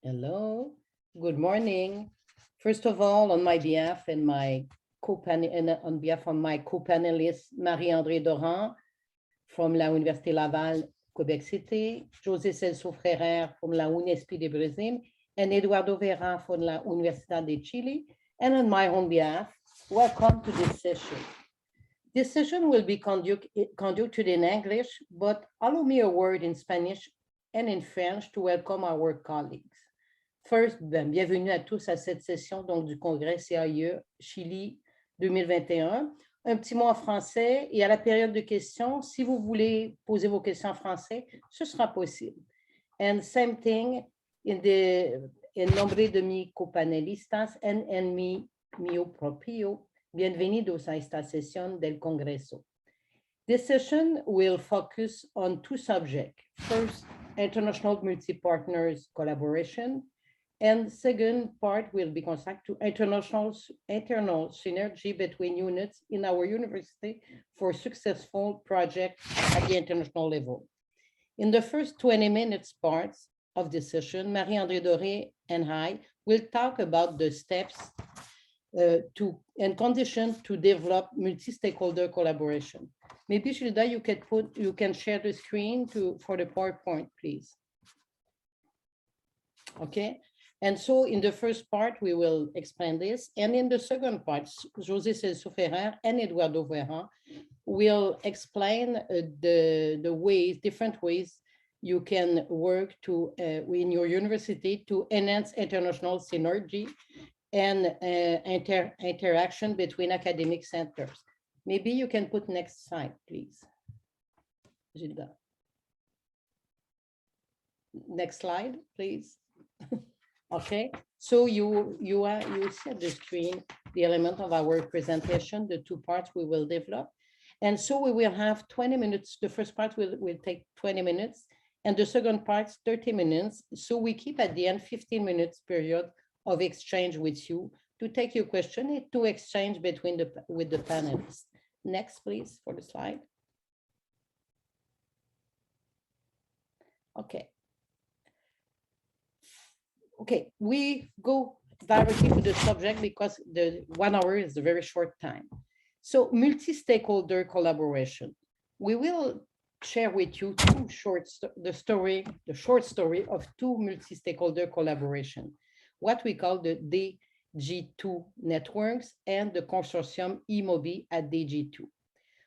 Hello, good morning. First of all, on my behalf and on behalf of my co-panelists, Marie-André Doran from la Université Laval, Quebec City, José Celso Ferrer from la Unesp de Brésil, and Eduardo Vera from la Universidad de Chile. And on my own behalf, welcome to this session. This session will be conducted in English, but allow me a word in Spanish and in French to welcome our colleagues. First, bienvenue à tous à cette session donc, du Congrès CAIE Chili 2021. Un petit mot en français et à la période de questions, si vous voulez poser vos questions en français, ce sera possible. And same thing in nombre de mis copanelistas en mio propio. Bienvenidos a esta sesión del Congreso. This session will focus on two subjects. First, international multi-partners collaboration, and second part will be concerned to internal synergy between units in our university for successful projects at the international level. In the first 20 minutes parts of this session, Marie-André Doré and I will talk about the steps and conditions to develop multi-stakeholder collaboration. Maybe, Gilda, you can share the screen for the PowerPoint, please. Okay. And so in the first part, we will explain this. And in the second part, José Celso Ferrer and Eduardo Vera will explain the different ways you can work in your university to enhance international synergy and interaction between academic centers. Maybe you can put next slide, please. Gilda. Next slide, please. Okay, so you see at the screen the element of our presentation, the two parts we will develop. And so we will have 20 minutes. The first part will take 20 minutes and the second part 30 minutes. So we keep at the end 15 minutes period of exchange with you to take your question and to exchange with the panelists. Next, please, for the slide. Okay. Okay, we go directly to the subject because the 1 hour is a very short time. So multi-stakeholder collaboration. We will share with you the short story of two multi-stakeholder collaboration, what we call the DG2 networks and the consortium IMOBI at DG2.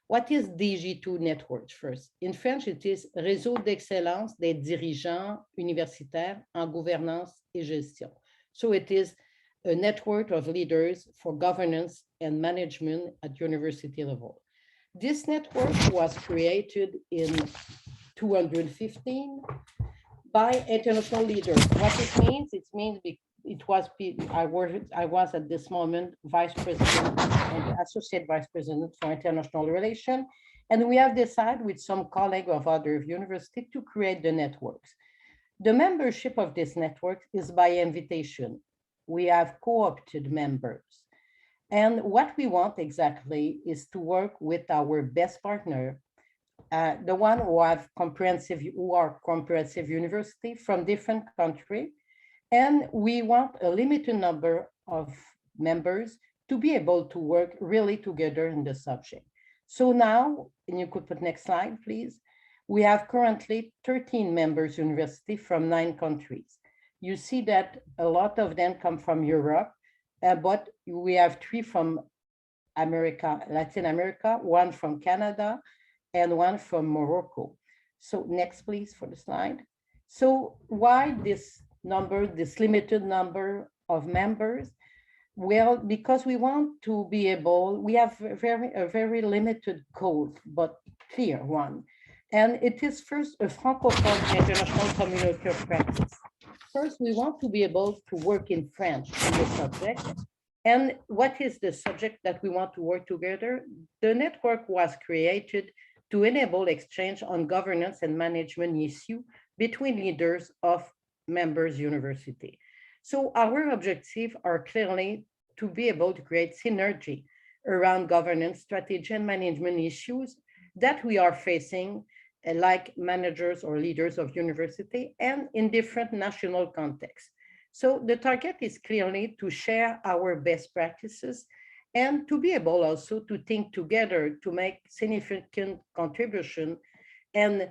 What is DG2 networks first? In French, it is Réseau d'excellence des dirigeants universitaires en gouvernance et gestion. So it is a network of leaders for governance and management at university level. This network was created in 2015 by international leaders. What it means? It means I was at this moment vice president and associate vice president for international relations, and we have decided with some colleagues of other universities to create the networks. The membership of this network is by invitation. We have co-opted members, and what we want exactly is to work with our best partner, the one who are comprehensive university from different countries. And we want a limited number of members to be able to work really together in the subject. So now, and you could put next slide, please. We have currently 13 members university from 9 countries. You see that a lot of them come from Europe, but we have 3 from Latin America, 1 from Canada, and 1 from Morocco. So next, please, for the slide. So why this limited number of members? Well, because we want to be able, we have a very limited code, but clear one. And it is first a Francophone international community of practice. First, we want to be able to work in French in the subject. And what is the subject that we want to work together? The network was created to enable exchange on governance and management issue between leaders of members university. So our objectives are clearly to be able to create synergy around governance, strategy, and management issues that we are facing like managers or leaders of university and in different national contexts. So the target is clearly to share our best practices and to be able also to think together to make significant contribution and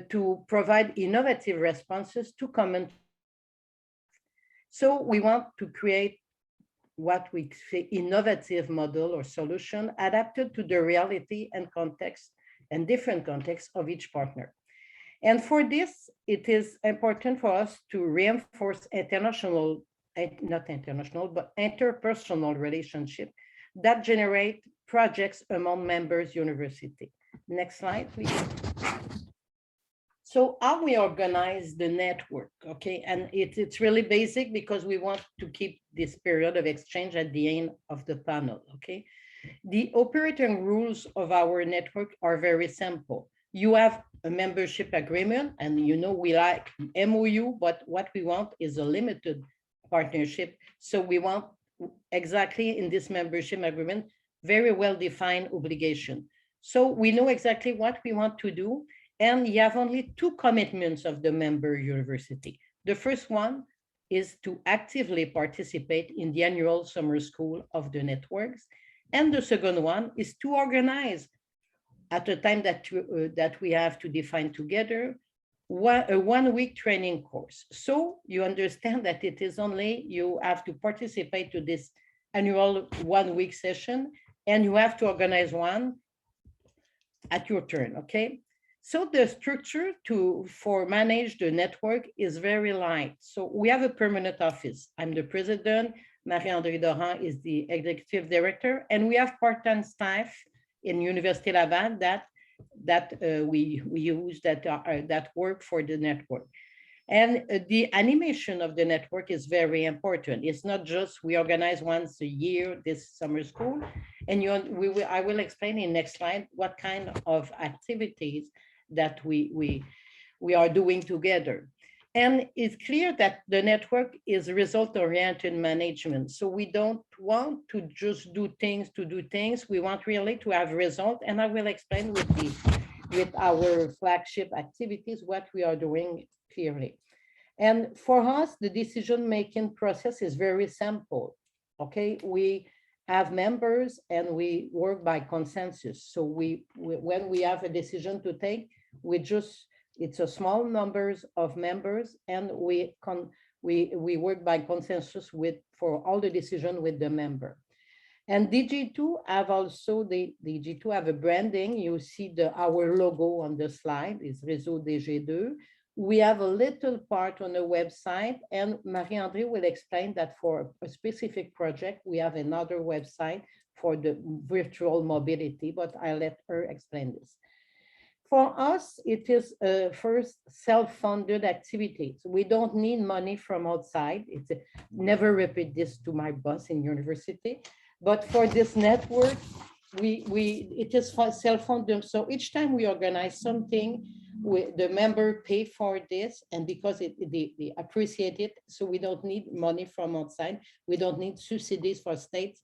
to provide innovative responses to common. So we want to create what we say innovative model or solution adapted to the reality and context and different contexts of each partner. And for this, it is important for us to reinforce international, not international, but interpersonal relationship that generate projects among members university. Next slide, please. So how we organize the network, okay? And it's really basic because we want to keep this period of exchange at the end of the panel, okay? The operating rules of our network are very simple. You have a membership agreement and you know we like MOU, but what we want is a limited partnership. So we want exactly in this membership agreement, very well-defined obligation. So we know exactly what we want to do. And you have only two commitments of the member university. The first one is to actively participate in the annual summer school of the networks. And the second one is to organize at a time that we have to define together a 1 week training course. So you understand that it is only you have to participate to this annual 1 week session and you have to organize one at your turn, okay? So the structure for manage the network is very light. So we have a permanent office. I'm the president, Marie-André Doran is the executive director, and we have part-time staff in Université Laval that we use that work for the network. And the animation of the network is very important. It's not just we organize once a year this summer school, and I will explain in next slide what kind of activities that we are doing together. And it's clear that the network is result-oriented management. So we don't want to just do things to do things. We want really to have results. And I will explain with our flagship activities what we are doing clearly. And for us, the decision-making process is very simple. Okay, we have members and we work by consensus. So when we have a decision to take, it's a small numbers of members and we work by consensus for all the decision with the member. And DG2 have also, the DG2 have a branding. You see our logo on the slide is Réseau Dg2. We have a little part on the website and Marie-André will explain that for a specific project, we have another website for the virtual mobility, but I'll let her explain this. For us, it is first self-funded activities. We don't need money from outside. Never repeat this to my boss in university, but for this network, it is self-funded. So each time we organize something, the member pay for this, and because they appreciate it, so we don't need money from outside. We don't need subsidies for states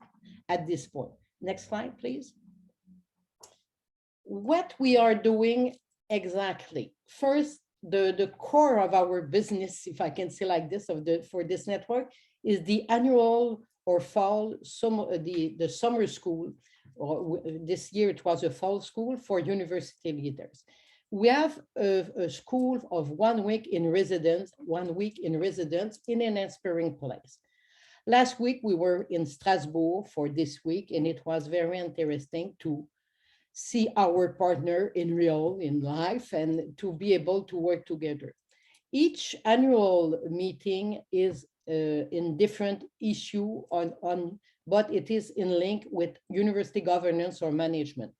at this point. Next slide, please. What we are doing exactly. First, the core of our business, if I can say like this, for this network, is the annual or fall, the summer school, or this year it was a fall school for university leaders. We have a school of 1 week in residence, in an inspiring place. Last week, we were in Strasbourg for this week, and it was very interesting to see our partner in life and to be able to work together. Each annual meeting is in different issue but it is in link with university governance or management.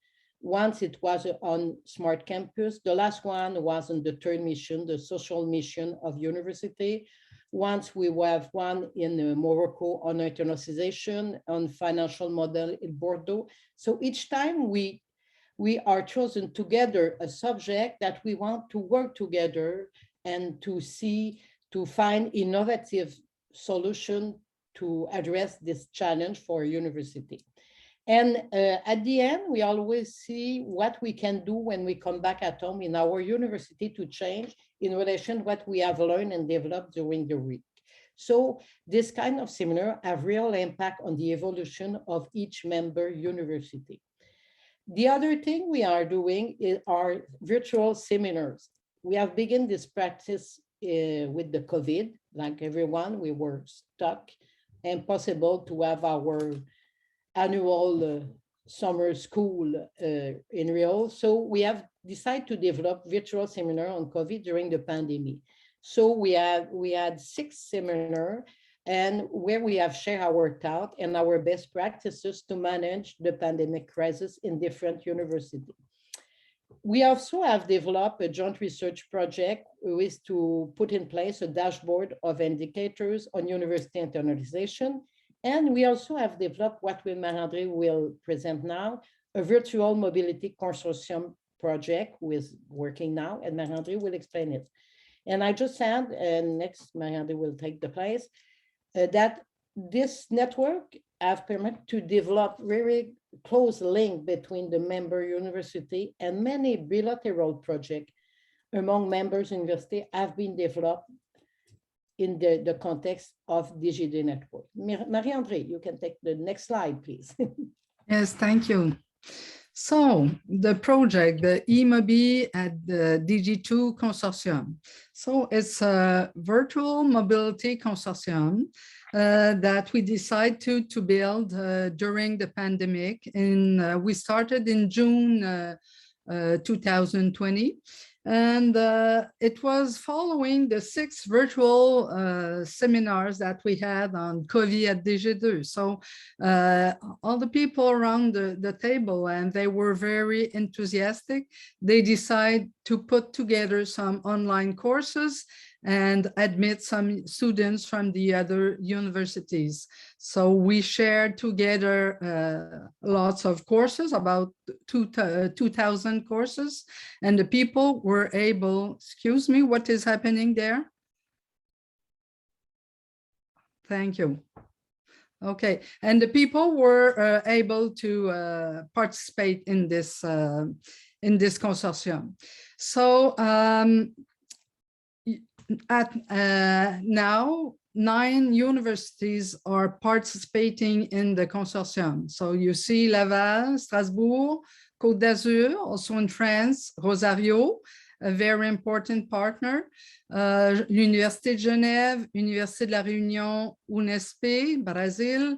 Once it was on Smart Campus, the last one was on the third mission, the social mission of university. Once we have one in Morocco on internationalization, on financial model in Bordeaux. So each time we are chosen together a subject that we want to work together and to find innovative solution to address this challenge for university. And at the end, we always see what we can do when we come back at home in our university to change in relation to what we have learned and developed during the week. So this kind of seminar have real impact on the evolution of each member university. The other thing we are doing is our virtual seminars. We have begun this practice with the COVID, like everyone, we were stuck, impossible to have our annual summer school in Rio. So we have decided to develop virtual seminar on COVID during the pandemic. So we had 6 seminars and where we have shared our thought and our best practices to manage the pandemic crisis in different universities. We also have developed a joint research project with to put in place a dashboard of indicators on university internalization. And we also have developed what Marie-André will present now, a virtual mobility consortium project who is working now, and Marie-André will explain it. And I just said, and next Marie-André will take the place, that this network have permitted to develop very close link between the member university, and many bilateral projects among members university have been developed in the context of Dg2 network. Marie-André, you can take the next slide, please. Yes, thank you. So the project, the eMobi at the Dg2 consortium. So it's a virtual mobility consortium that we decided to build during the pandemic. We started in June 2020. And it was following the 6 virtual seminars that we had on COVID at Dg2. So all the people around the table, and they were very enthusiastic, they decided to put together some online courses and admit some students from the other universities. So we shared together lots of courses, about 2,000 courses, and the people were able, excuse me, what is happening there? Thank you. Okay, and the people were able to participate in this consortium. So now 9 universities are participating in the consortium. So you see Laval, Strasbourg, Côte d'Azur, also in France, Rosario, a very important partner, Université de Genève, Université de la Réunion, UNESP, Brazil,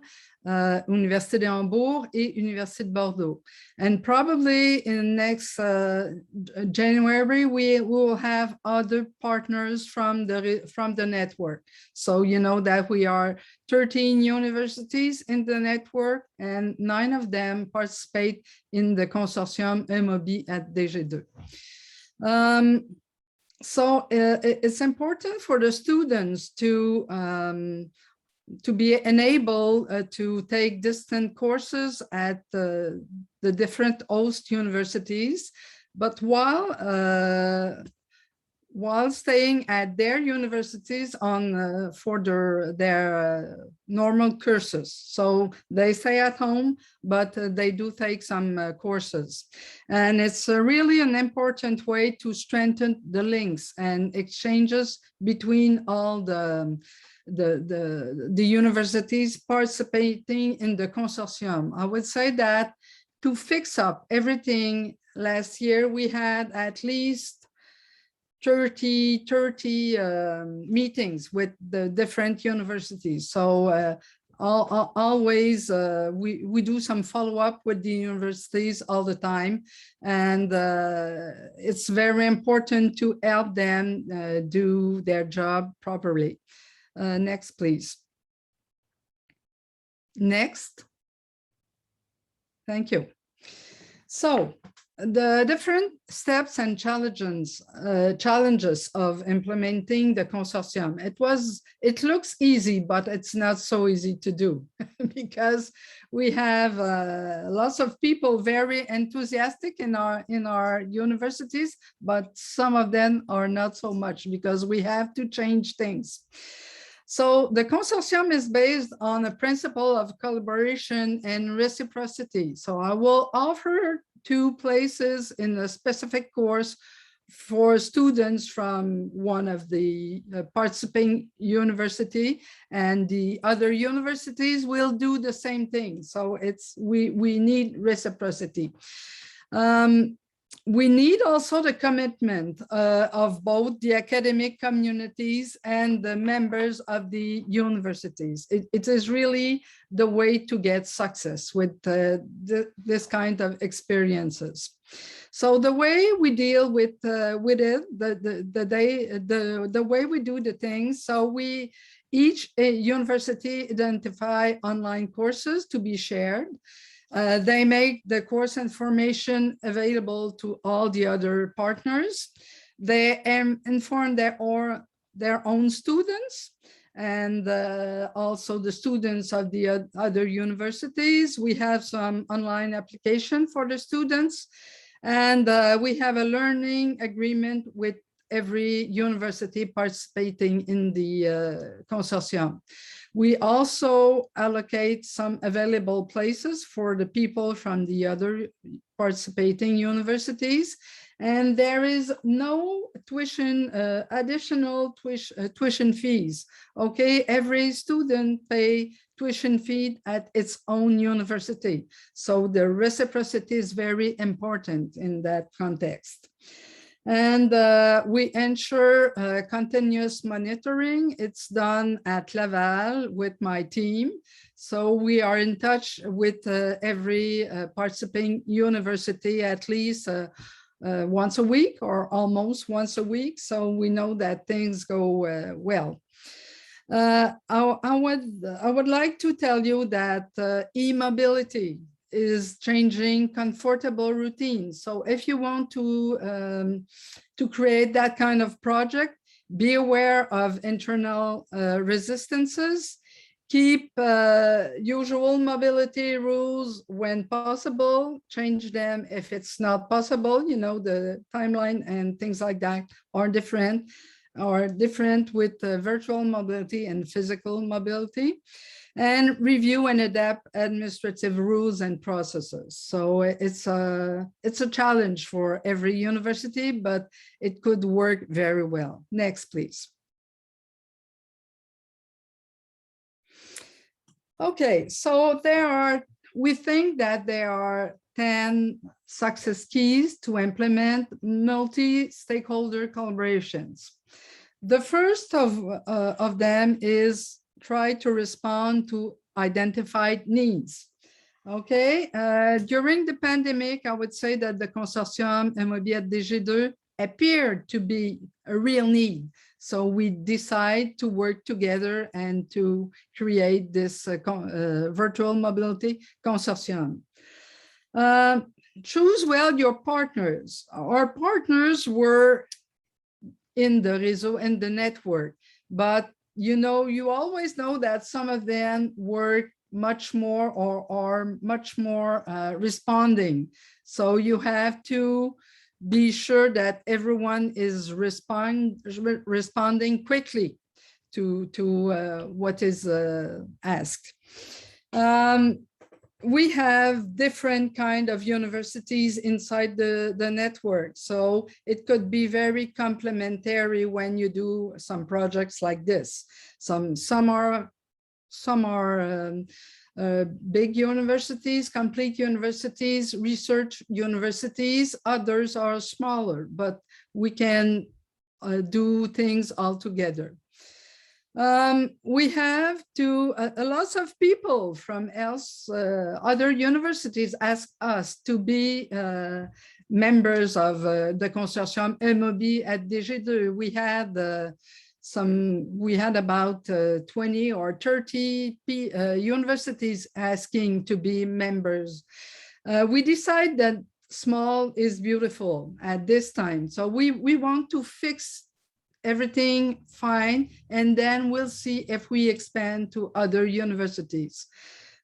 Université de Hambourg, et Université de Bordeaux. And probably in next January, we will have other partners from the network. So you know that we are 13 universities in the network, and 9 of them participate in the consortium eMobi at Dg2. So it's important for the students to be enabled to take distant courses at the different host universities, but while staying at their universities on for their normal courses. So they stay at home, but they do take some courses. And it's really an important way to strengthen the links and exchanges between all the universities participating in the consortium. I would say that to fix up everything, last year we had at least 30 meetings with the different universities. So always we do some follow-up with the universities all the time, and it's very important to help them do their job properly. Next, please. Next. Thank you. So the different steps and challenges of implementing the consortium. It looks easy, but it's not so easy to do because we have lots of people very enthusiastic in our universities, but some of them are not so much because we have to change things. So the consortium is based on a principle of collaboration and reciprocity. So I will offer 2 places in a specific course for students from one of the participating university, and the other universities will do the same thing. So we need reciprocity. We need also the commitment of both the academic communities and the members of the universities. It is really the way to get success with this kind of experiences. So the way we deal with it, the way we do the things, so each university identify online courses to be shared. They make the course information available to all the other partners. They inform their own students and also the students of the other universities. We have some online application for the students, and we have a learning agreement with every university participating in the consortium. We also allocate some available places for the people from the other participating universities. And there is no tuition, additional tuition fees. Okay, every student pay tuition fee at its own university. So the reciprocity is very important in that context. And we ensure continuous monitoring. It's done at Laval with my team. So we are in touch with every participating university at least once a week or almost once a week. So we know that things go well. I would like to tell you that e-mobility is changing comfortable routines. So if you want to create that kind of project, be aware of internal resistances, keep usual mobility rules when possible, change them if it's not possible. You know, the timeline and things like that are different with virtual mobility and physical mobility. And review and adapt administrative rules and processes. So it's a challenge for every university, but it could work very well. Next, please. Okay, so we think that there are 10 success keys to implement multi-stakeholder collaborations. The first of them is try to respond to identified needs. Okay, during the pandemic, I would say that the Consortium Immobilier Dg2 appeared to be a real need. So we decide to work together and to create this virtual mobility consortium. Choose well your partners. Our partners were in the réseau, in the network, but you always know that some of them work much more or are much more responding. So you have to be sure that everyone is responding quickly to what is asked. We have different kind of universities inside the network. So it could be very complementary when you do some projects like this. Some are big universities, complete universities, research universities. Others are smaller, but we can do things all together. We have lots of people from other universities ask us to be members of the Consortium Immobilier Dg2. We had about 20 or 30 universities asking to be members. We decide that small is beautiful at this time. So we want to fix everything fine, and then we'll see if we expand to other universities.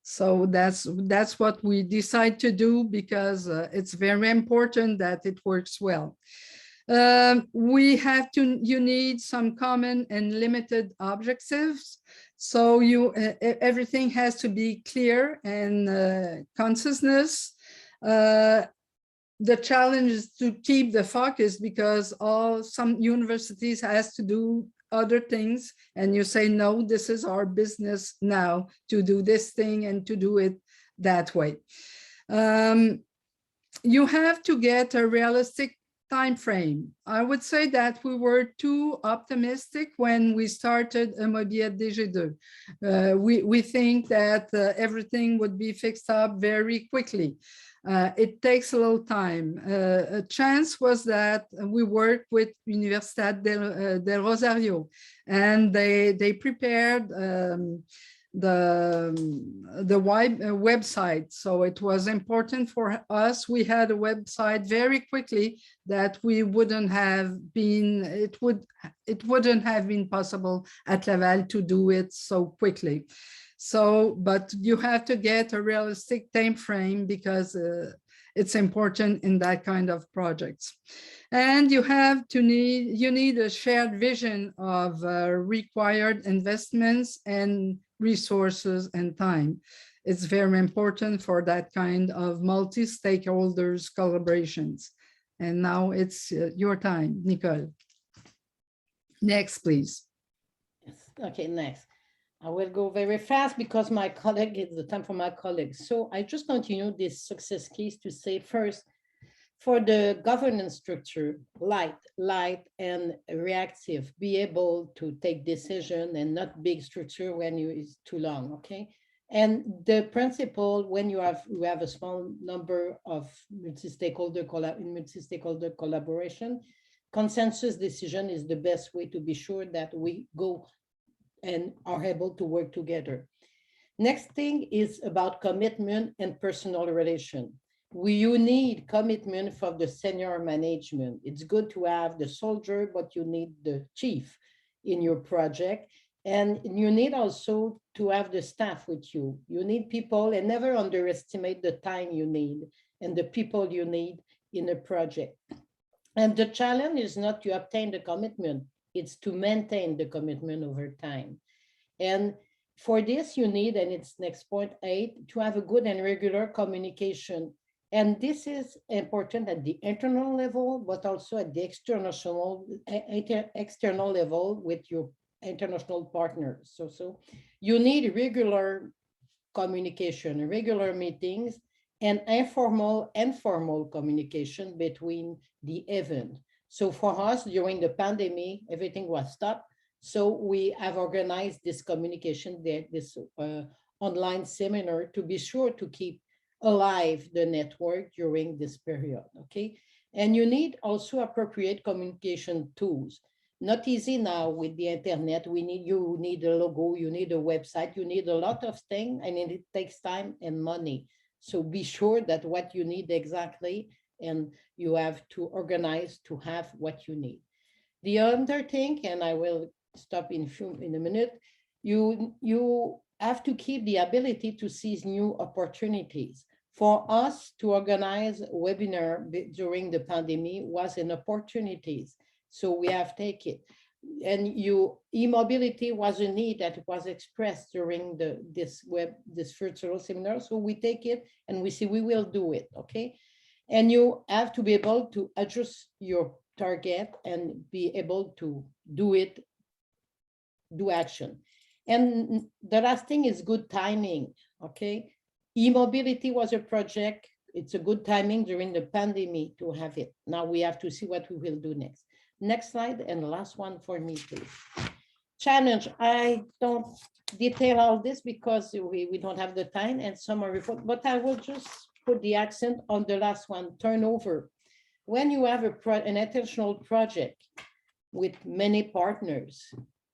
So that's what we decide to do, because it's very important that it works well. You need some common and limited objectives. So everything has to be clear and consciousness. the challenge is to keep the focus because some universities has to do other things, and you say, no, this is our business now to do this thing and to do it that way. You have to get a realistic time frame. I would say that we were too optimistic when we started Immobilier Dg2. We think that everything would be fixed up very quickly. It takes a little time. A chance was that we worked with Universidad del Rosario, and they prepared the website. So it was important for us. We had a website very quickly that we wouldn't have been, it wouldn't have been possible at Laval to do it so quickly. So, but you have to get a realistic time frame because it's important in that kind of projects. And you need a shared vision of required investments and resources and time. It's very important for that kind of multi-stakeholders collaborations. And now it's your time, Nicole. Next, please. Yes. Okay, next. I will go very fast because my colleague, it's the time for my colleagues. So I just continue this success case to say first, for the governance structure, light and reactive, be able to take decision and not big structure when it's too long, okay? And the principle, when you have a small number of multi-stakeholder collaboration, consensus decision is the best way to be sure that we go and are able to work together. Next thing is about commitment and personal relation. You need commitment from the senior management. It's good to have the soldier, but you need the chief in your project. And you need also to have the staff with you. You need people, and never underestimate the time you need and the people you need in a project. And the challenge is not to obtain the commitment, it's to maintain the commitment over time. And for this, you need, and it's next point 8, to have a good and regular communication. And this is important at the internal level, but also at the external level with your international partners. So you need regular communication, regular meetings, and informal and formal communication between the event. So for us, during the pandemic, everything was stopped. So we have organized this communication, this online seminar, to be sure to keep alive the network during this period, okay? And you need also appropriate communication tools. Not easy now with the internet. You need a logo, you need a website, you need a lot of things, and it takes time and money. So be sure that what you need exactly, and you have to organize to have what you need. The other thing, and I will stop in a minute, you have to keep the ability to seize new opportunities. For us to organize a webinar during the pandemic was an opportunity. So we have taken it. And e-mobility was a need that was expressed during this virtual seminar. So we take it and we say, we will do it, okay? And you have to be able to adjust your target and be able to do action. And the last thing is good timing, okay? E-mobility was a project. It's a good timing during the pandemic to have it. Now we have to see what we will do next. Next slide, and the last one for me, please. Challenge. I don't detail all this because we don't have the time and summary report, but I will just put the accent on the last one, turnover. When you have an international project with many partners,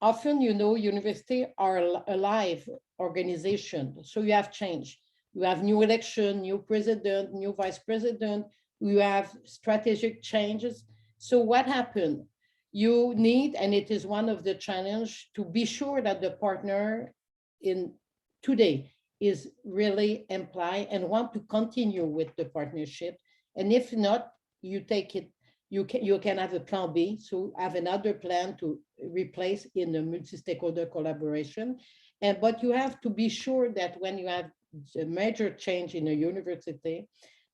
often, universities are a live organization, so you have change. You have new election, new president, new vice president, you have strategic changes. So what happened? You need, and it is one of the challenge, to be sure that the partner in today is really imply and want to continue with the partnership. And if not, you take it, you can have a plan B, so have another plan to replace in the multi-stakeholder collaboration. But you have to be sure that when you have a major change in a university,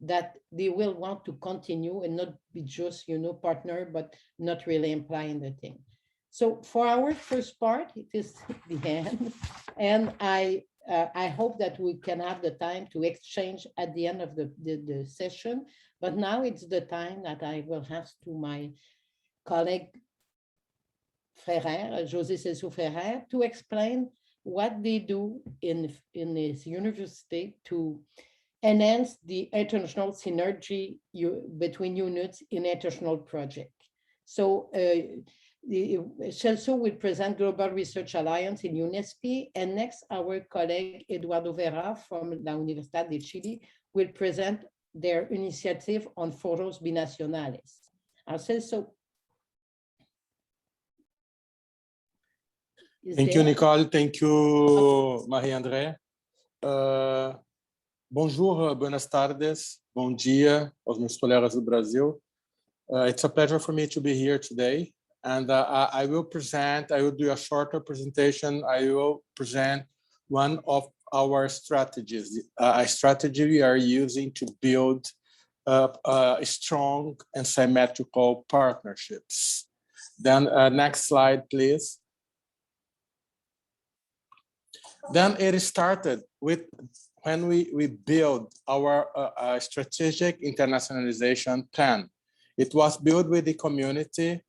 that they will want to continue and not be just, partner, but not really implying the thing. So for our first part, it is the end. And I hope that we can have the time to exchange at the end of the session. But now it's the time that I will ask to my colleague Ferrer, José Celso Ferrer, to explain what they do in this university to enhance the international synergy between units in international project. So Celso will present Global Research Alliance in UNESP, and next our colleague Eduardo Vera from la Universidad de Chile will present their initiative on Foros Binacionales. Celso. Thank you, Nicole. Thank you, Marie-André. Bonjour, buenas tardes, bom dia aos meus colegas do Brasil. It's a pleasure for me to be here today. And I will do a shorter presentation. I will present one of our strategies, a strategy we are using to build strong and symmetrical partnerships. Then next slide, please. Then it started with when we built our strategic internationalization plan. It was built with the community.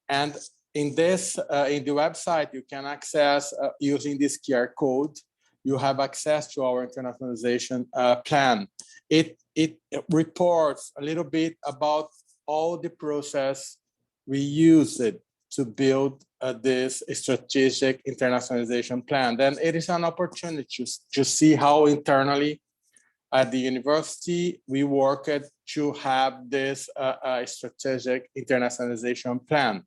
And in this, in the website, you can access using this QR code. You have access to our internationalization plan. It reports a little bit about all the process we use it to build this strategic internationalization plan. Then it is an opportunity to see how internally at the university we worked to have this strategic internationalization plan.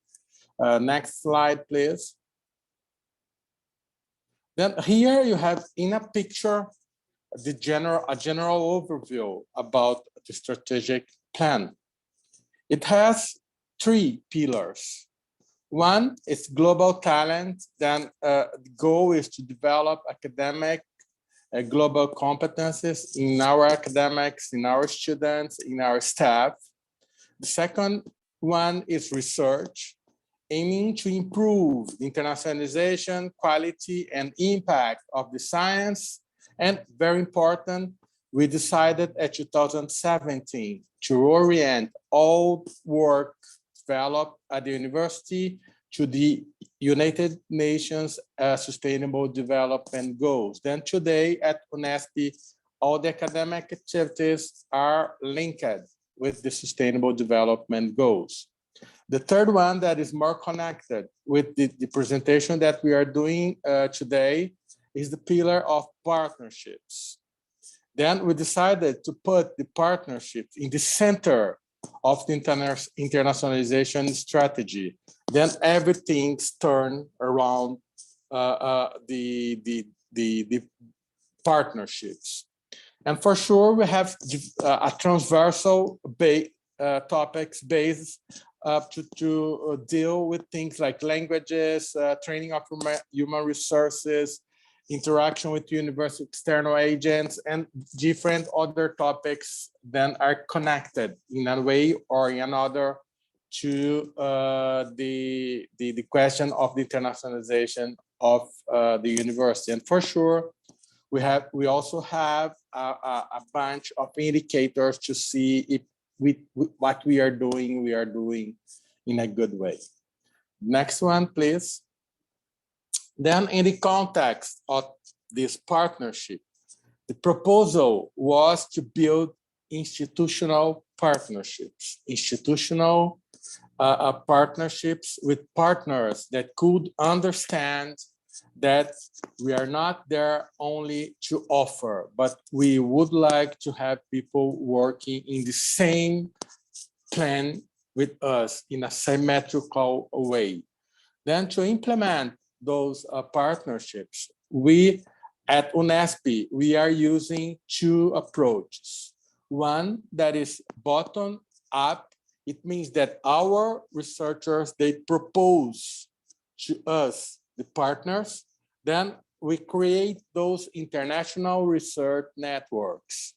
Next slide, please. Then here you have in a picture a general overview about the strategic plan. It has 3 pillars. One is global talent. Then the goal is to develop academic global competencies in our academics, in our students, in our staff. The second one is research, aiming to improve the internationalization, quality, and impact of the science. And very important, we decided at 2017 to orient all work developed at the university to the United Nations Sustainable Development Goals. Then today at UNESP, all the academic activities are linked with the Sustainable Development Goals. The third one that is more connected with the presentation that we are doing today is the pillar of partnerships. Then we decided to put the partnerships in the center of the internationalization strategy. Then everything's turned around the partnerships. And for sure, we have a transversal topics based to deal with things like languages, training of human resources, interaction with university external agents, and different other topics that are connected in a way or in another to the question of the internationalization of the university. And for sure, we also have a bunch of indicators to see if what we are doing in a good way. Next one, please. Then in the context of this partnership, the proposal was to build institutional partnerships, partnerships with partners that could understand that we are not there only to offer, but we would like to have people working in the same plan with us in a symmetrical way. Then to implement those partnerships, we at UNESP, we are using 2 approaches. One that is bottom up. It means that our researchers, they propose to us, the partners, then we create those international research networks.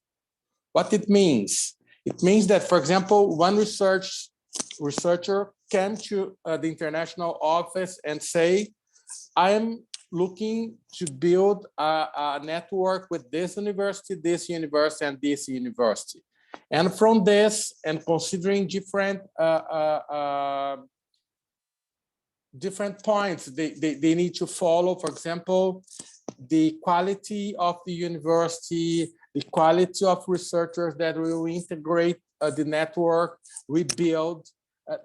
What it means, It means that, for example, one researcher came to the international office and say, I am looking to build a network with this university, and this university. And from this, and considering different points they need to follow, for example, the quality of the university, the quality of researchers that will integrate the network, we build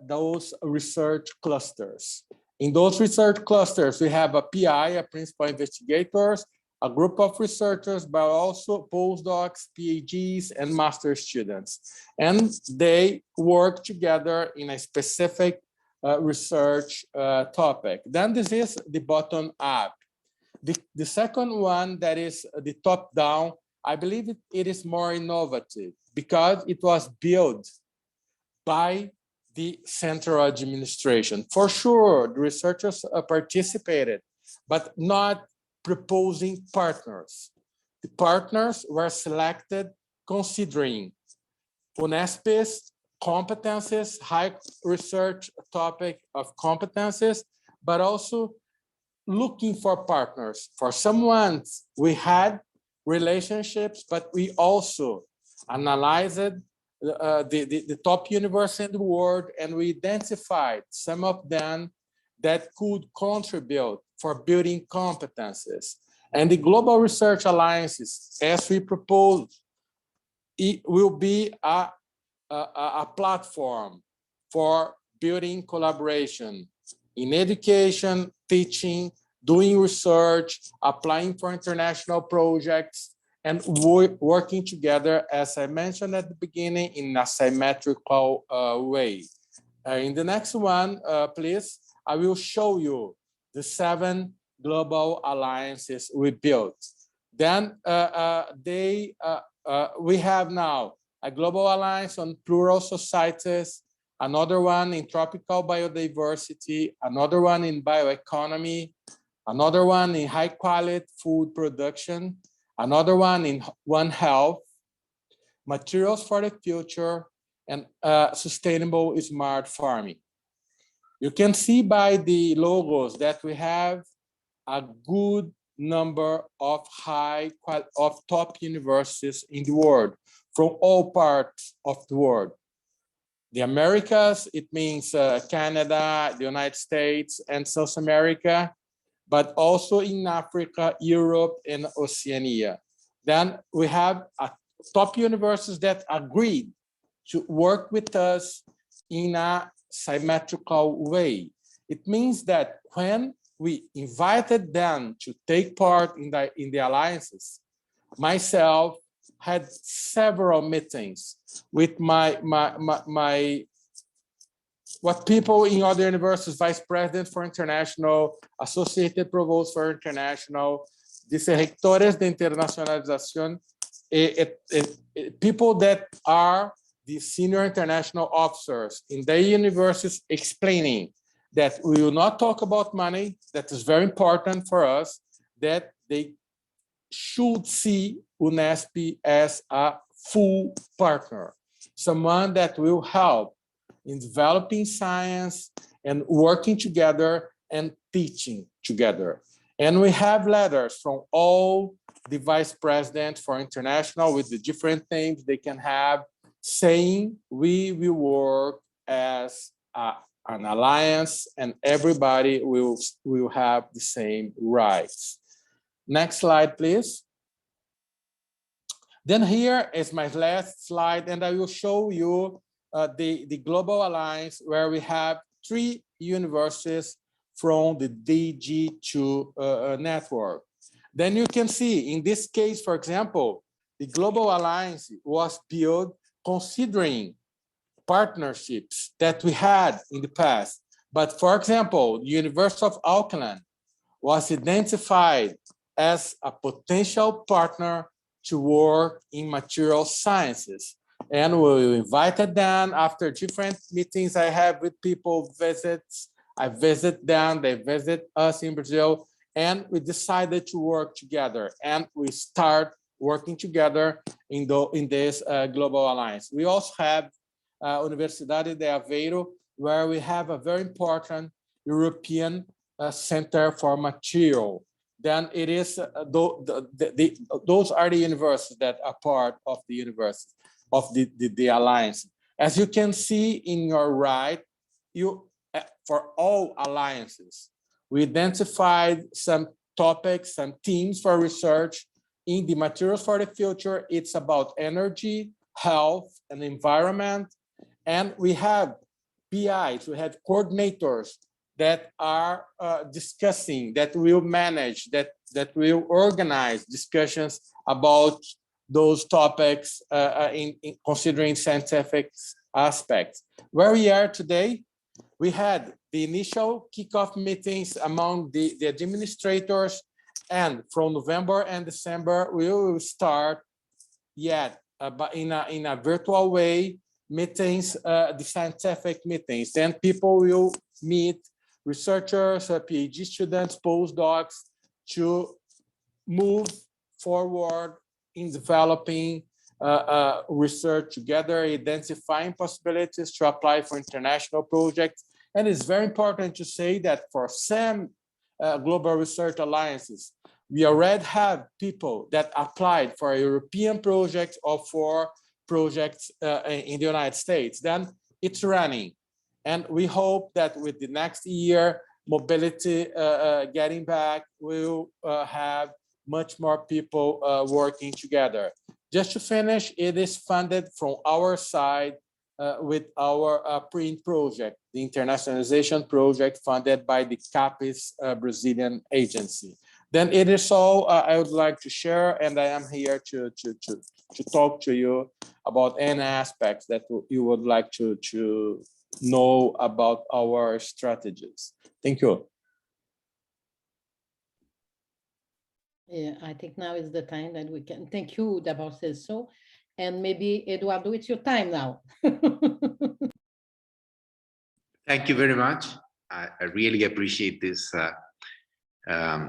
those research clusters. In those research clusters, we have a PI, a principal investigators, a group of researchers, but also postdocs, PhDs, and master students. And they work together in a specific research topic. Then this is the bottom up. The second one, that is the top down, I believe it is more innovative because it was built by the central administration. For sure, the researchers participated, but not proposing partners. The partners were selected considering UNESP's competences, high research topic of competences, but also looking for partners. For some ones, we had relationships, but we also analyzed the top university in the world, and we identified some of them that could contribute for building competences. And the global research alliances, as we propose, it will be a platform for building collaboration in education, teaching, doing research, applying for international projects, and working together, as I mentioned at the beginning, in a symmetrical way. In the next one, please, I will show you the 7 global alliances we built. Then we have now a global alliance on plural societies, another one in tropical biodiversity, another one in bioeconomy, another one in high quality food production, another one in One Health, materials for the future, and sustainable smart farming. You can see by the logos that we have a good number of top universities in the world from all parts of the world. The Americas, it means Canada, the United States, and South America, but also in Africa, Europe, and Oceania. Then we have top universities that agreed to work with us in a symmetrical way. It means that when we invited them to take part in the alliances, myself had several meetings with what people in other universities, vice president for international, associated provost for international, vice-rectores de internacionalización, people that are the senior international officers in their universities, explaining that we will not talk about money, that is very important for us, that they should see UNESP as a full partner, someone that will help in developing science and working together and teaching together. And we have letters from all the vice presidents for international with the different things they can have, saying we will work as an alliance and everybody will have the same rights. Next slide, please. Then here is my last slide, and I will show you the Global Alliance, where we have 3 universities from the DG2 network. Then you can see, in this case, for example, the Global Alliance was built considering partnerships that we had in the past. But for example, the University of Auckland was identified as a potential partner to work in material sciences. And we invited them after different meetings I have with people, visits. I visit them, they visit us in Brazil, and we decided to work together. And we start working together in this global alliance. We also have Universidade de Aveiro, where we have a very important European Center for Material. Then it is those are the universities that are part of the university of the alliance. As you can see in your right, for all alliances, we identified some topics, some themes for research. In the materials for the future, it's about energy, health, and environment. And we have PIs, we have coordinators that are discussing, that will manage, that will organize discussions about those topics in considering scientific aspects. Where we are today, we had the initial kickoff meetings among the administrators, and from November and December, we will start but in a virtual way, meetings, the scientific meetings. Then people will meet researchers, PhD students, postdocs, to move forward in developing research together, identifying possibilities to apply for international projects. And it's very important to say that for some global research alliances, we already have people that applied for a European project or for projects in the United States. Then it's running. And we hope that with the next year, mobility getting back, we'll have much more people working together. Just to finish, it is funded from our side with our PRINT project, the internationalization project funded by the CAPES Brazilian agency. Then it is all I would like to share, and I am here to talk to you about any aspects that you would like to know about our strategies. Thank you. Yeah, I think now is the time that we can. Thank you, d'abord, says so. And maybe, Eduardo, it's your time now. Thank you very much. I really appreciate this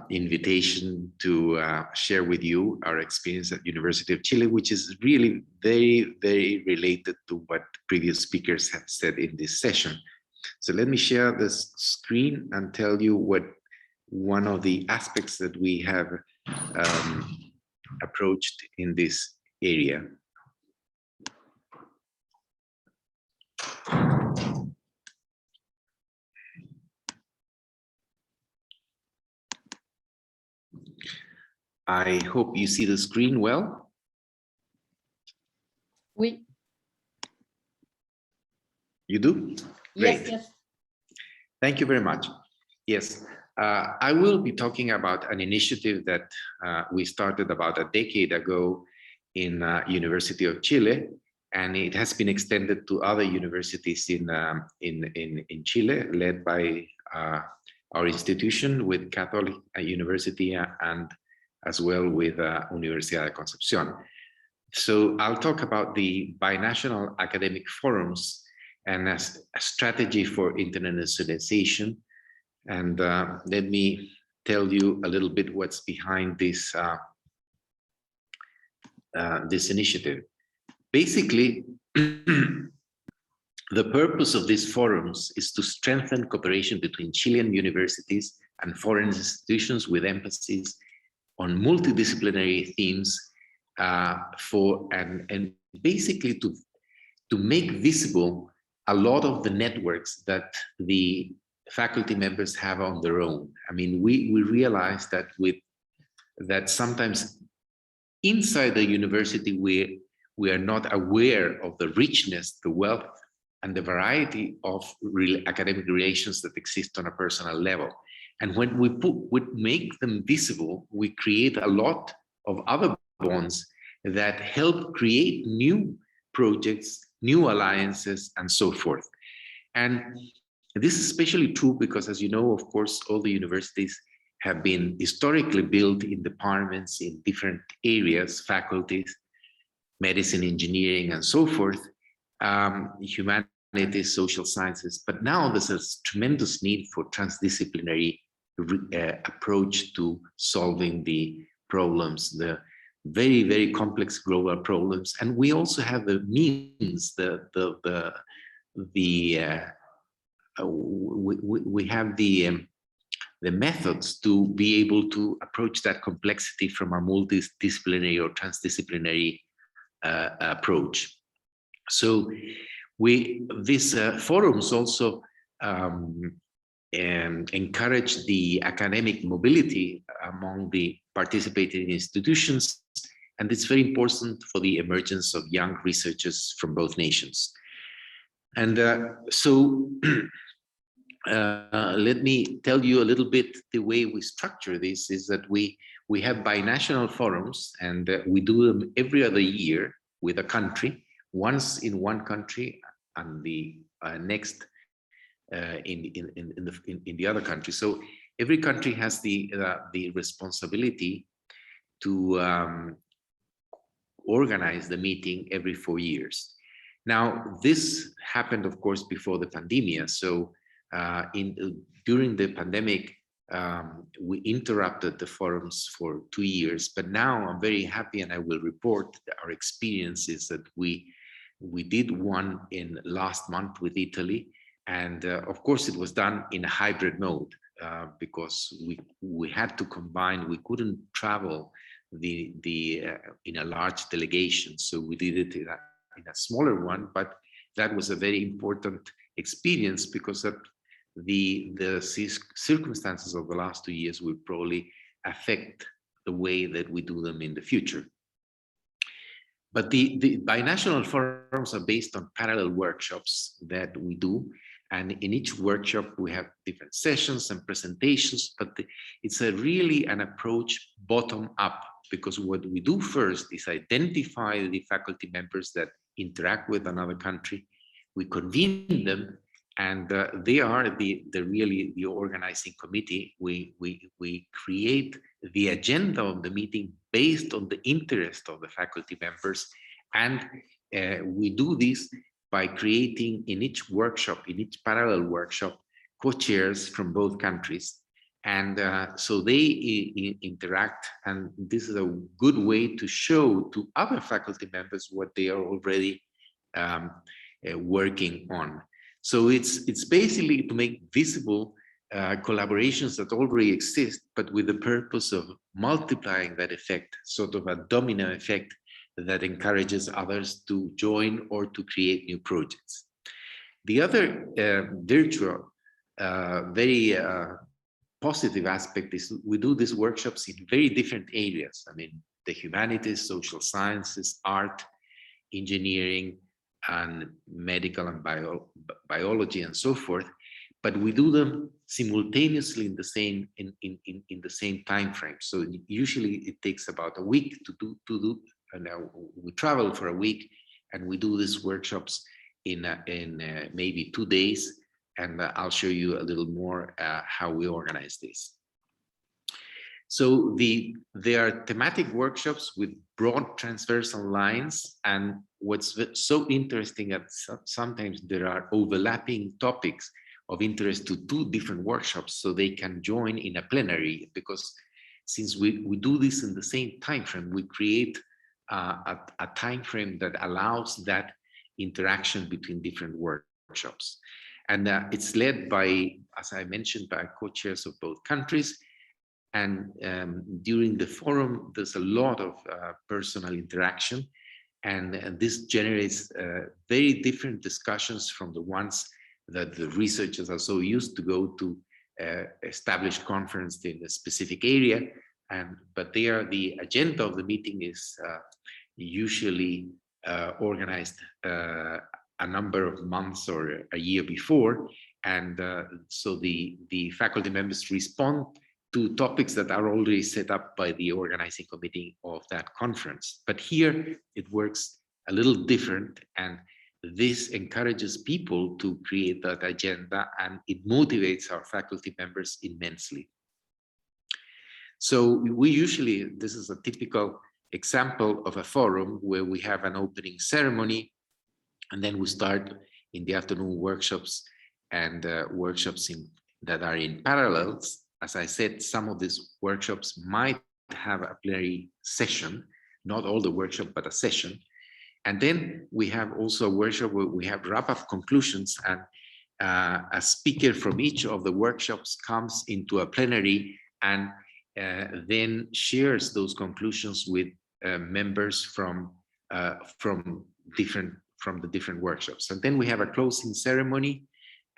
invitation to share with you our experience at University of Chile, which is really very, very related to what previous speakers have said in this session. So let me share this screen and tell you what one of the aspects that we have approached in this area. I hope you see the screen well. Oui. You do? Yes, Great. yes. Thank you very much. Yes, I will be talking about an initiative that we started about a decade ago in University of Chile, and it has been extended to other universities in Chile, led by our institution with Catholic University and as well with Universidad de Concepción. So I'll talk about the binational academic forums and as a strategy for internationalization. And let me tell you a little bit what's behind this, this initiative. Basically, the purpose of these forums is to strengthen cooperation between Chilean universities and foreign institutions with emphasis on multidisciplinary themes and basically to make visible a lot of the networks that the faculty members have on their own. I mean, we realize that that sometimes inside the university we are not aware of the richness, the wealth, and the variety of academic relations that exist on a personal level. And when we make them visible, we create a lot of other bonds that help create new projects, new alliances, and so forth. And this is especially true because, as you know, of course, all the universities have been historically built in departments in different areas, faculties, medicine, engineering, and so forth, humanities, social sciences. But now there's a tremendous need for transdisciplinary approach to solving the problems, the very, very complex global problems. And we also have the means, we have the methods to be able to approach that complexity from a multidisciplinary or transdisciplinary approach. So these forums also encourage the academic mobility among the participating institutions, and it's very important for the emergence of young researchers from both nations. And let me tell you a little bit the way we structure this is that we have binational forums, and we do them every other year with a country, once in one country and the next in the other country. So every country has the responsibility to organize the meeting every 4 years. Now, this happened, of course, before the pandemic. So during the pandemic, we interrupted the forums for 2 years, but now I'm very happy, and I will report that our experience is that we did one in last month with Italy, and of course it was done in a hybrid mode because we had to combine. We couldn't travel in a large delegation, so we did it in a smaller one, but that was a very important experience because that the circumstances of the last 2 years will probably affect the way that we do them in the future. But the binational forums are based on parallel workshops that we do, and in each workshop we have different sessions and presentations, but it's really an approach bottom up, because what we do first is identify the faculty members that interact with another country. We convene them, and they are really the organizing committee. We create the agenda of the meeting based on the interest of the faculty members, and we do this by creating in each workshop, in each parallel workshop, co-chairs from both countries, and so they interact, and this is a good way to show to other faculty members what they are already working on. So it's basically to make visible collaborations that already exist, but with the purpose of multiplying that effect, sort of a domino effect that encourages others to join or to create new projects. The other virtual, very positive aspect is we do these workshops in very different areas. I mean, the humanities, social sciences, art, engineering, and medical and biology and so forth, but we do them simultaneously in the same time frame. So usually it takes about a week to do, and we travel for a week, and we do these workshops in maybe 2 days, and I'll show you a little more how we organize this. So there are thematic workshops with broad transversal lines, and what's so interesting that sometimes there are overlapping topics of interest to 2 different workshops, so they can join in a plenary, because since we do this in the same time frame, we create a time frame that allows that interaction between different workshops. And it's led by, as I mentioned, by co-chairs of both countries. And during the forum, there's a lot of personal interaction, and this generates very different discussions from the ones that the researchers are so used to go to established conference in a specific area. But the agenda of the meeting is usually organized a number of months or a year before, and so the faculty members respond to topics that are already set up by the organizing committee of that conference. But here it works a little different, and this encourages people to create that agenda, and it motivates our faculty members immensely. So we usually, this is a typical example of a forum where we have an opening ceremony, and then we start in the afternoon workshops and workshops that are in parallels. As I said, some of these workshops might have a plenary session, not all the workshop, but a session. And then we have also a workshop where we have wrap-up conclusions, and a speaker from each of the workshops comes into a plenary and then shares those conclusions with members from the different workshops. And then we have a closing ceremony,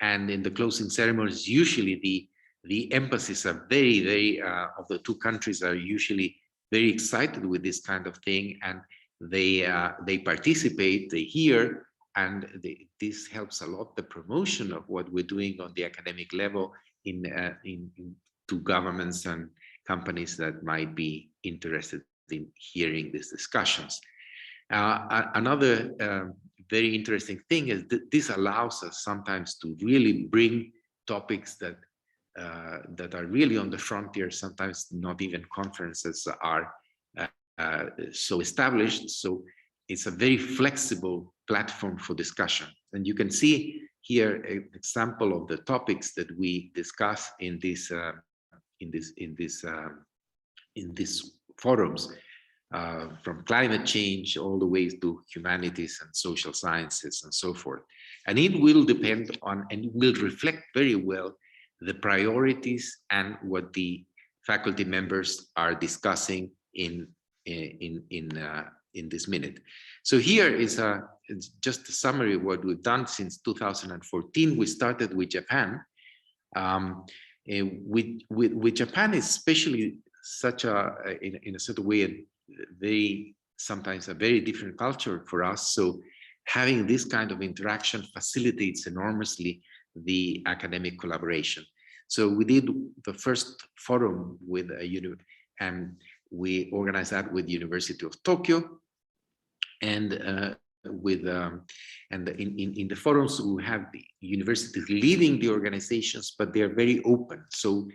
and in the closing ceremonies, usually the embassies are very of the two countries are usually very excited with this kind of thing, and they participate, they hear, and this helps a lot the promotion of what we're doing on the academic level to governments and companies that might be interested in hearing these discussions. Another very interesting thing is that this allows us sometimes to really bring topics that are really on the frontier. Sometimes not even conferences are so established. So it's a very flexible platform for discussion. And you can see here an example of the topics that we discuss in these forums, from climate change all the way to humanities and social sciences and so forth. And it will depend on, and it will reflect very well the priorities and what the faculty members are discussing in this minute. So here is it's just a summary of what we've done since 2014. We started with Japan. With Japan, especially such in a certain way, sometimes a very different culture for us. So having this kind of interaction facilitates enormously the academic collaboration. So we did the first forum with and we organized that with University of Tokyo, and in the forums we have the universities leading the organizations, but they're very open. So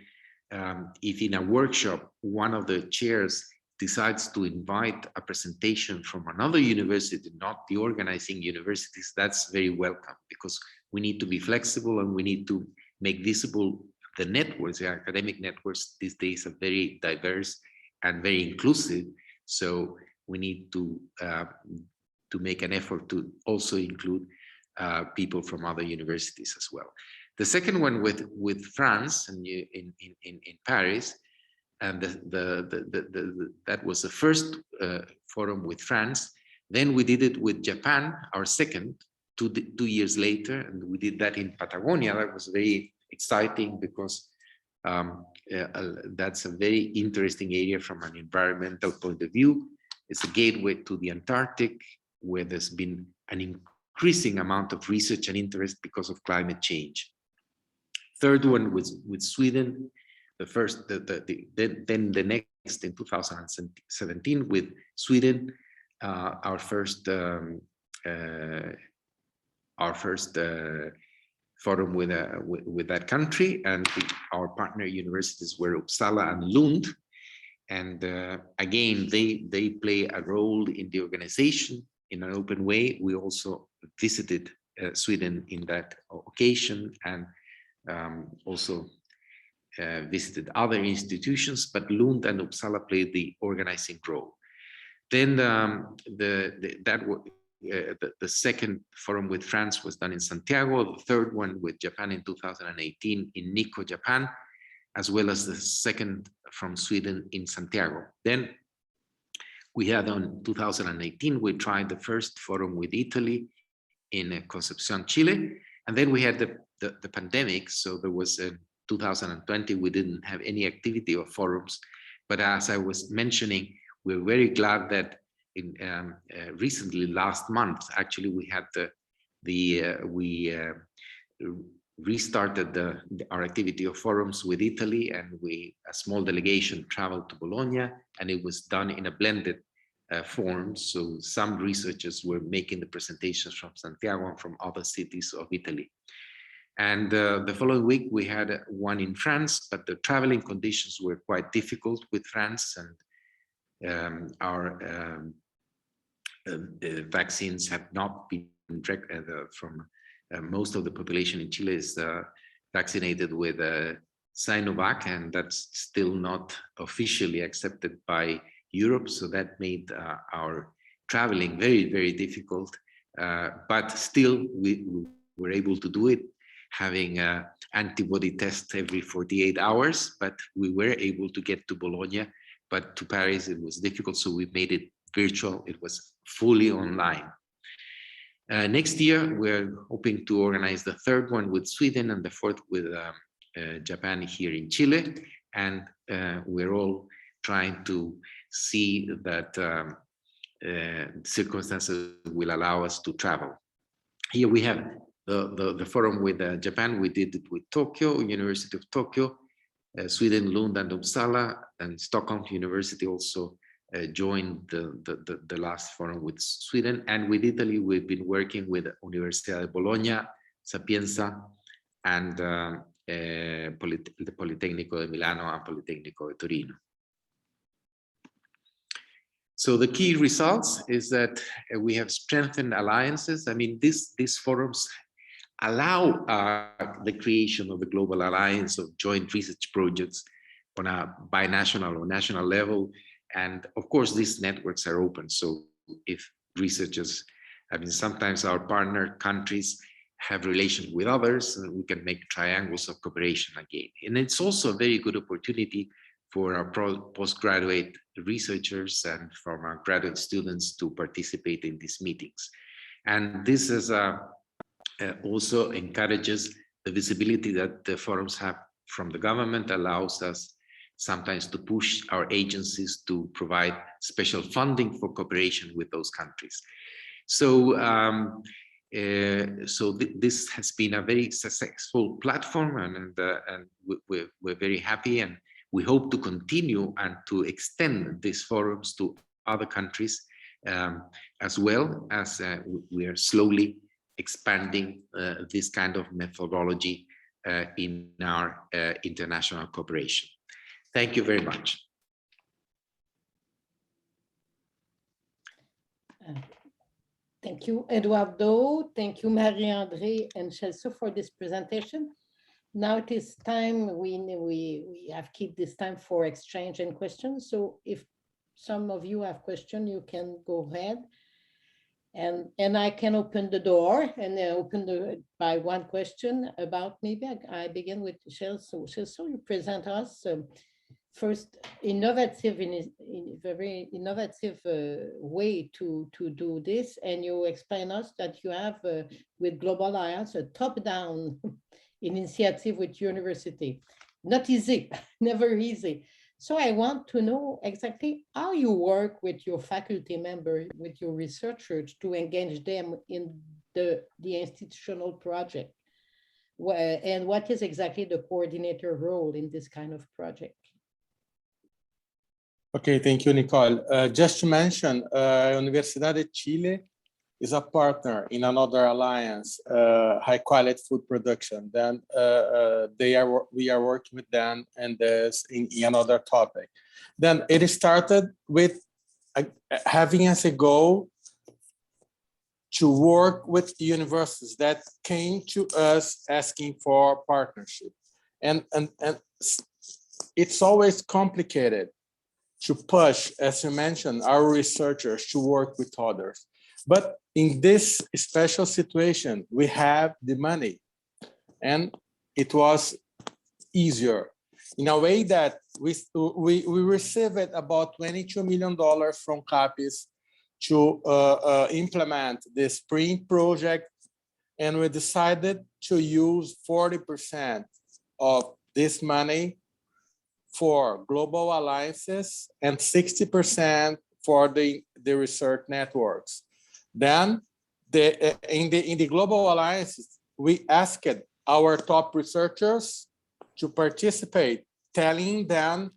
if in a workshop one of the chairs decides to invite a presentation from another university, not the organizing universities, that's very welcome, because we need to be flexible and we need to make visible the networks. The academic networks these days are very diverse and very inclusive. So we need to make an effort to also include people from other universities as well. The second one with France and in Paris, and that was the first forum with France. Then we did it with Japan, our second, 2 years later, and we did that in Patagonia. That was very exciting because that's a very interesting area from an environmental point of view. It's a gateway to the Antarctic, where there's been an increasing amount of research and interest because of climate change. Third one was with Sweden. The first, then the next in 2017 with Sweden, our first forum with that country, and our partner universities were Uppsala and Lund. And again, they play a role in the organization in an open way. We also visited Sweden in that occasion, and also visited other institutions, but Lund and Uppsala played the organizing role. Then the second forum with France was done in Santiago, the third one with Japan in 2018 in Nikko, Japan, as well as the second from Sweden in Santiago. Then we had on 2018, we tried the first forum with Italy in Concepción, Chile, and then we had the pandemic, so there was a 2020, we didn't have any activity or forums, but as I was mentioning, we're very glad that in recently last month, actually, we had we restarted our activity of forums with Italy, and a small delegation traveled to Bologna, and it was done in a blended form. So some researchers were making the presentations from Santiago and from other cities of Italy. And the following week, we had one in France, but the traveling conditions were quite difficult with France, and our vaccines have not been from most of the population in Chile is vaccinated with Sinovac, and that's still not officially accepted by Europe, so that made our traveling very, very difficult. But still, we were able to do it, having antibody tests every 48 hours, but we were able to get to Bologna, but to Paris it was difficult, so we made it virtual. It was fully online. Next year, we're hoping to organize the third one with Sweden and the fourth with Japan here in Chile. And we're all trying to see that circumstances will allow us to travel. Here we have the forum with Japan. We did it with Tokyo, University of Tokyo, Sweden, Lund and Uppsala, and Stockholm University also joined the last forum with Sweden. And with Italy, we've been working with Universidad de Bologna, Sapienza, and the Politecnico de Milano and Politecnico de Torino. So the key results is that we have strengthened alliances. I mean, these forums allow the creation of a global alliance of joint research projects on a binational or national level. And of course, these networks are open. So if researchers, I mean, sometimes our partner countries have relations with others, and we can make triangles of cooperation again. And it's also a very good opportunity for our postgraduate researchers and from our graduate students to participate in these meetings. And this is also encourages the visibility that the forums have from the government, allows us sometimes to push our agencies to provide special funding for cooperation with those countries. So, this has been a very successful platform, and we're very happy, and we hope to continue and to extend these forums to other countries, as well as we are slowly expanding this kind of methodology in our international cooperation. Thank you very much. Thank you, Eduardo. Thank you, Marie-André and Chelsea, for this presentation. Now it is time, we have keep this time for exchange and questions. So if some of you have questions, you can go ahead. And I can open the door and open by one question about, maybe I begin with Chelsea. Chelsea, you present us first very innovative way to do this, and you explain us that you have with Global Alliance a top-down initiative with university. Not easy, never easy. So I want to know exactly how you work with your faculty member, with your researchers, to engage them in the institutional project, and what is exactly the coordinator role in this kind of project? Okay, thank you, Nicole. Just to mention, Universidad de Chile is a partner in another alliance, high quality food production. Then we are working with them and in another topic. Then it started with having as a goal to work with universities that came to us asking for partnership. And it's always complicated to push, as you mentioned, our researchers to work with others. But in this special situation, we have the money, and it was easier in a way that we received about $22 million from CAPES to implement the Spring project, and we decided to use 40% of this money for global alliances and 60% for the research networks. Then in the global alliances, we asked our top researchers to participate, telling them,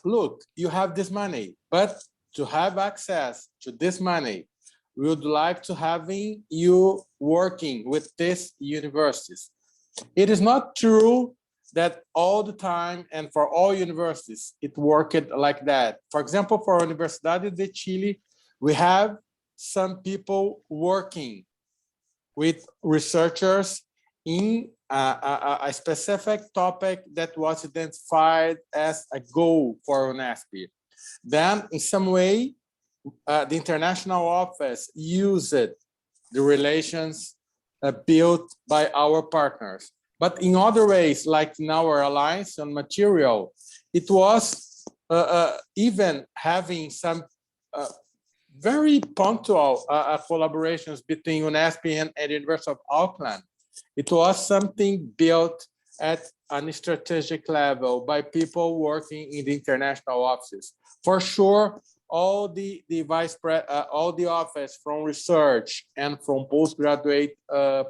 look, you have this money, but to have access to this money, we would like to have you working with these universities. It is not true that all the time and for all universities, it worked like that. For example, for Universidad de Chile, we have some people working with researchers in a specific topic that was identified as a goal for UNESCO. Then in some way, the international office used the relations built by our partners. But in other ways, like in our alliance on material, it was even having some very punctual collaborations between UNESCO and the University of Auckland. It was something built at a strategic level by people working in the international offices. For sure, all the office from research and from postgraduate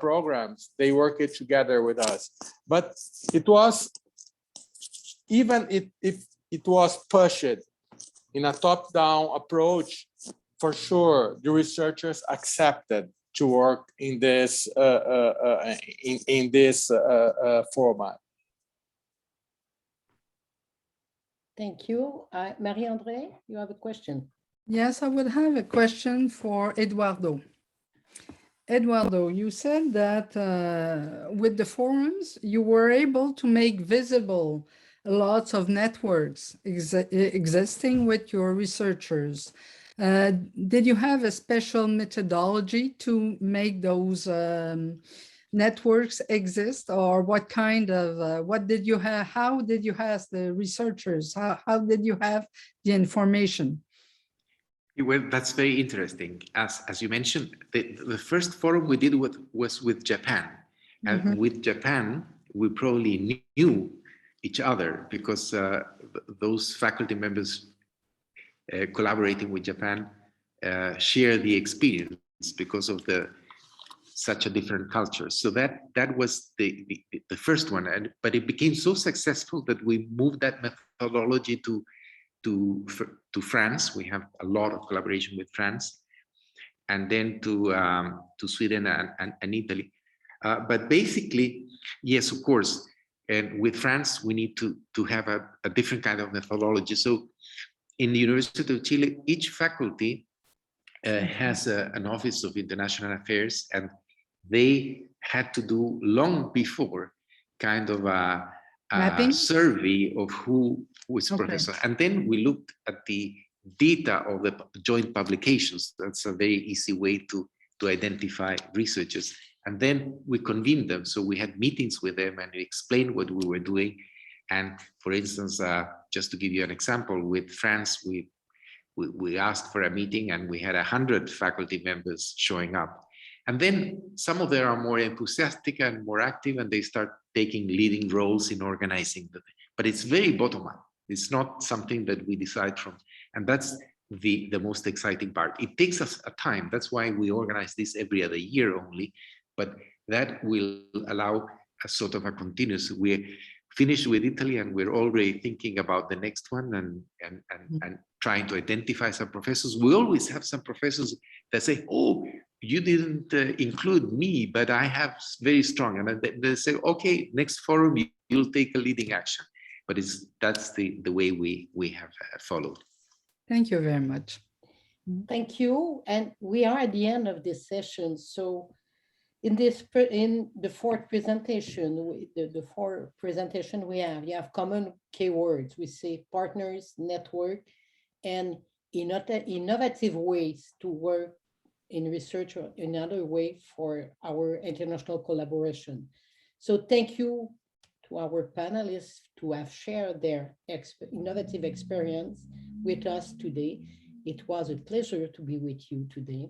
programs, they worked together with us. But it was, even if it was pushed in a top-down approach, for sure, the researchers accepted to work in this format. Thank you. Marie-André, you have a question? Yes, I would have a question for Eduardo. Eduardo, you said that with the forums, you were able to make visible lots of networks existing with your researchers. Did you have a special methodology to make those networks exist, or what kind of, what did you have, how did you ask the researchers, how did you have the information? Well, that's very interesting. As you mentioned, the first forum we did was with Japan. And with Japan, we probably knew each other because those faculty members collaborating with Japan share the experience because of such a different culture. So that was the first one. But it became so successful that we moved that methodology to France. We have a lot of collaboration with France, and then to Sweden and Italy. But basically, yes, of course, and with France, we need to have a different kind of methodology. So in the University of Chile, each faculty has an Office of International Affairs, and they had to do long before kind of a survey of who was professor. And then we looked at the data of the joint publications. That's a very easy way to identify researchers. And then we convened them. So we had meetings with them and we explained what we were doing. And for instance, just to give you an example, with France, we asked for a meeting and we had 100 faculty members showing up. And then some of them are more enthusiastic and more active, and they start taking leading roles in organizing them. But it's very bottom up. It's not something that we decide from. And that's the most exciting part. It takes us a time. That's why we organize this every other year only. But that will allow a sort of a continuous. We're finished with Italy and we're already thinking about the next one and trying to identify some professors. We always have some professors that say, oh, you didn't include me, but I have very strong. And they say, okay, next forum, you'll take a leading action. But that's the way we have followed. Thank you very much. Thank you. And we are at the end of this session. So in the fourth presentation, the four presentation we have common keywords. We say partners, network, and innovative ways to work in research or another way for our international collaboration. So thank you to our panelists to have shared their innovative experience with us today. It was a pleasure to be with you today.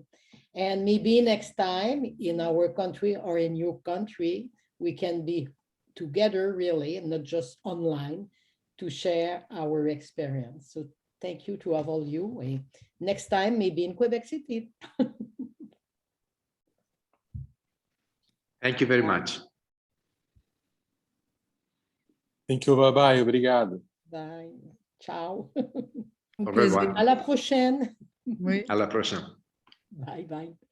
And maybe next time in our country or in your country, we can be together really, and not just online, to share our experience. So thank you to all of you. Next time, maybe in Quebec City. Thank you very much. Thank you. Bye-bye. Obrigado. Bye. Ciao. Au plaisir. À la prochaine. Oui. À la prochaine. Bye bye.